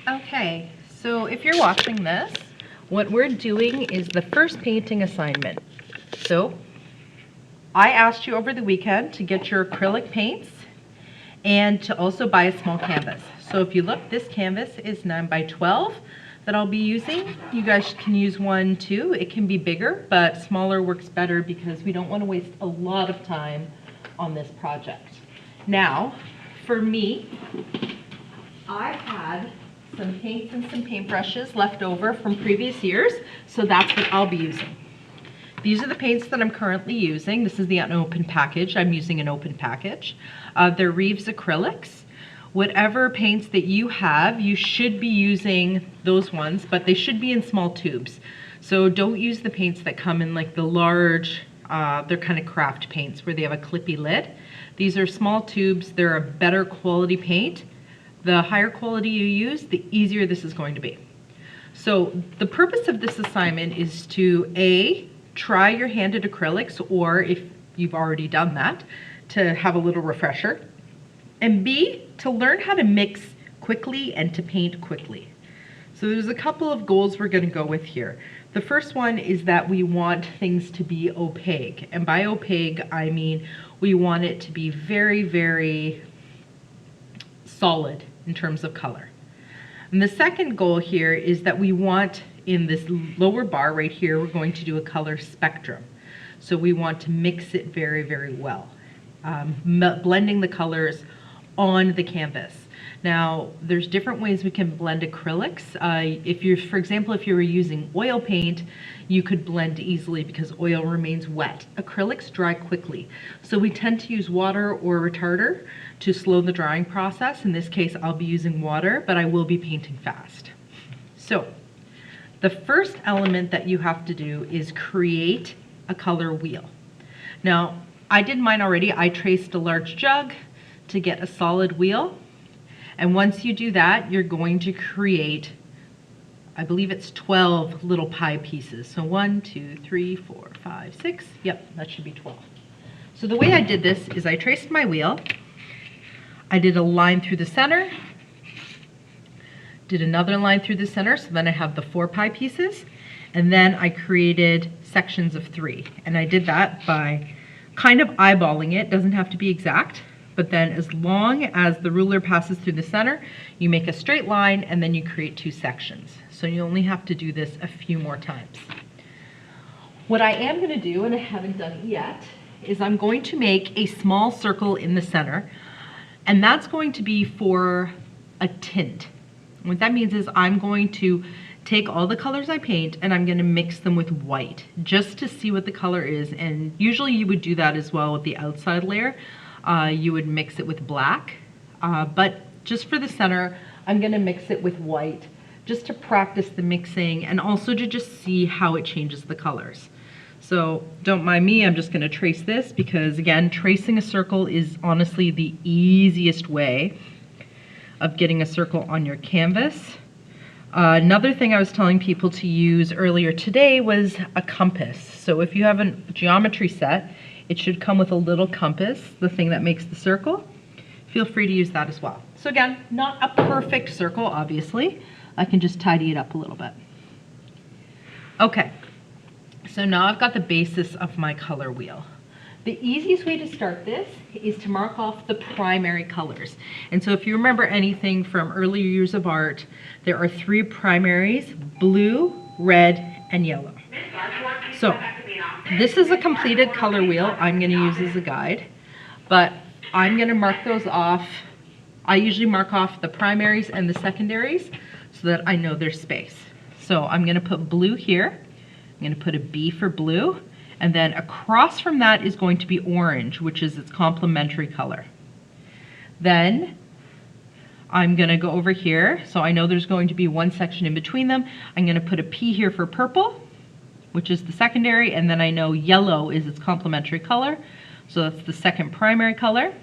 Okay, so if you're watching this, what we're doing is the first painting assignment. So I asked you over the weekend to get your acrylic paints and to also buy a small canvas. So if you look, this canvas is 9 by 12 that I'll be using. You guys can use one too. It can be bigger, but smaller works better because we don't want to waste a lot of time on this project. Now, for me, I had some paints and some paintbrushes left over from previous years, so that's what I'll be using. These are the paints that I'm currently using. This is the unopened package. I'm using an open package. They're Reeves acrylics. Whatever paints that you have, you should be using those ones, but they should be in small tubes. So don't use the paints that come in like the large, they're kind of craft paints where they have a clippy lid. These are small tubes. They're a better quality paint. The higher quality you use, the easier this is going to be. So the purpose of this assignment is to A, try your handed acrylics, or if you've already done that, to have a little refresher. And B, to learn how to mix quickly and to paint quickly. So there's a couple of goals we're going to go with here. The first one is that we want things to be opaque. And by opaque, I mean we want it to be very, very solid in terms of color. And the second goal here is that we want, in this lower bar right here, we're going to do a color spectrum. So we want to mix it very, very well, blending the colors on the canvas. Now, there's different ways we can blend acrylics. If you're, for example, if you were using oil paint, you could blend easily because oil remains wet. Acrylics dry quickly. So we tend to use water or retarder to slow the drying process. In this case, I'll be using water, but I will be painting fast. So the first element that you have to do is create a color wheel. Now, I did mine already. I traced a large jug to get a solid wheel. And once you do that, you're going to create, I believe it's 12 little pie pieces. So 1, 2, 3, 4, 5, 6. Yep, that should be 12. So the way I did this is I traced my wheel. I did a line through the center, did another line through the center, so then I have the 4 pie pieces, and then I created sections of 3. And I did that by kind of eyeballing it. Doesn't have to be exact, but then as long as the ruler passes through the center, you make a straight line and then you create 2 sections. So you only have to do this a few more times. What I am going to do, and I haven't done it yet, is I'm going to make a small circle in the center, and that's going to be for a tint. What that means is I'm going to take all the colors I paint and I'm going to mix them with white just to see what the color is. And usually you would do that as well with the outside layer. You would mix it with black, but just for the center, I'm going to mix it with white just to practice the mixing and also to just see how it changes the colors. So don't mind me, I'm just going to trace this because, again, tracing a circle is honestly the easiest way of getting a circle on your canvas. Another thing I was telling people to use earlier today was a compass. So if you have a geometry set, it should come with a little compass, the thing that makes the circle. Feel free to use that as well. So again, not a perfect circle, obviously. I can just tidy it up a little bit. Okay, so now I've got the basis of my color wheel. The easiest way to start this is to mark off the primary colors. And so if you remember anything from earlier years of art, there are 3 primaries: blue, red, and yellow. So this is a completed color wheel I'm going to use as a guide, but I'm going to mark those off. I usually mark off the primaries and the secondaries so that I know there's space. So I'm going to put blue here. I'm going to put a B for blue. And then across from that is going to be orange, which is its complementary color. Then I'm going to go over here. So I know there's going to be 1 section in between them. I'm going to put a P here for purple, which is the secondary. And then I know yellow is its complementary color. So that's the second primary color.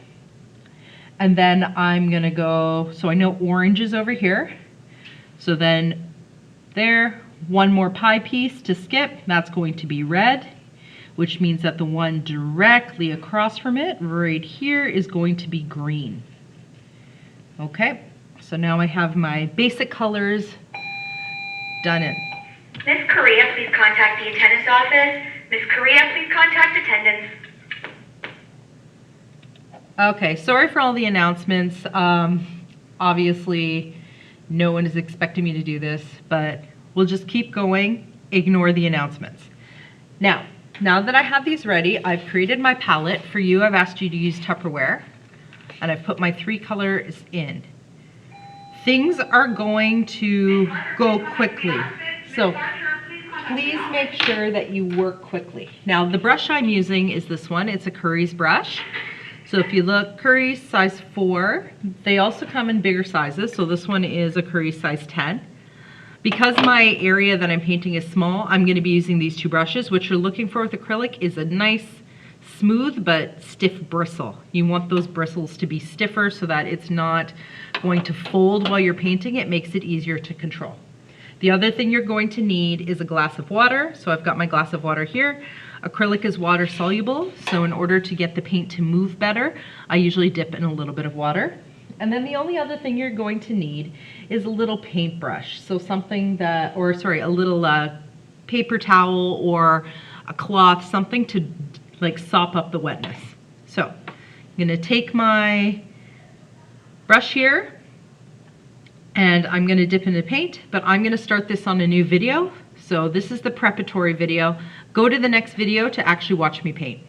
And then I'm going to go, so I know orange is over here. So then there, 1 more pie piece to skip. That's going to be red, which means that the one directly across from it, right here, is going to be green. Okay, So now I have my basic colors done in. Miss Correa, please contact the attendance office. Miss Correa, please contact attendance. Okay, sorry for all the announcements. Obviously, no one is expecting me to do this, but we'll just keep going, ignore the announcements. Now that I have these ready, I've created my palette. For you, I've asked you to use Tupperware, and I've put my 3 colors in. Things are going to go quickly, so please make sure that you work quickly. Now, the brush I'm using is this one. It's a Curry's brush. So if you look, Curry's size 4. They also come in bigger sizes, so this one is a Curry's size 10. Because my area that I'm painting is small, I'm going to be using these 2 brushes. What you're looking for with acrylic is a nice, smooth but stiff bristle. You want those bristles to be stiffer so that it's not going to fold while you're painting. It makes it easier to control. The other thing you're going to need is a glass of water. So I've got my glass of water here. Acrylic is water soluble, so in order to get the paint to move better, I usually dip in a little bit of water. And then the only other thing you're going to need is a little paintbrush. So something that, or sorry, a little paper towel or a cloth, something to like sop up the wetness. So I'm gonna take my brush here and I'm gonna dip into paint, but I'm gonna start this on a new video. So this is the preparatory video. Go to the next video to actually watch me paint.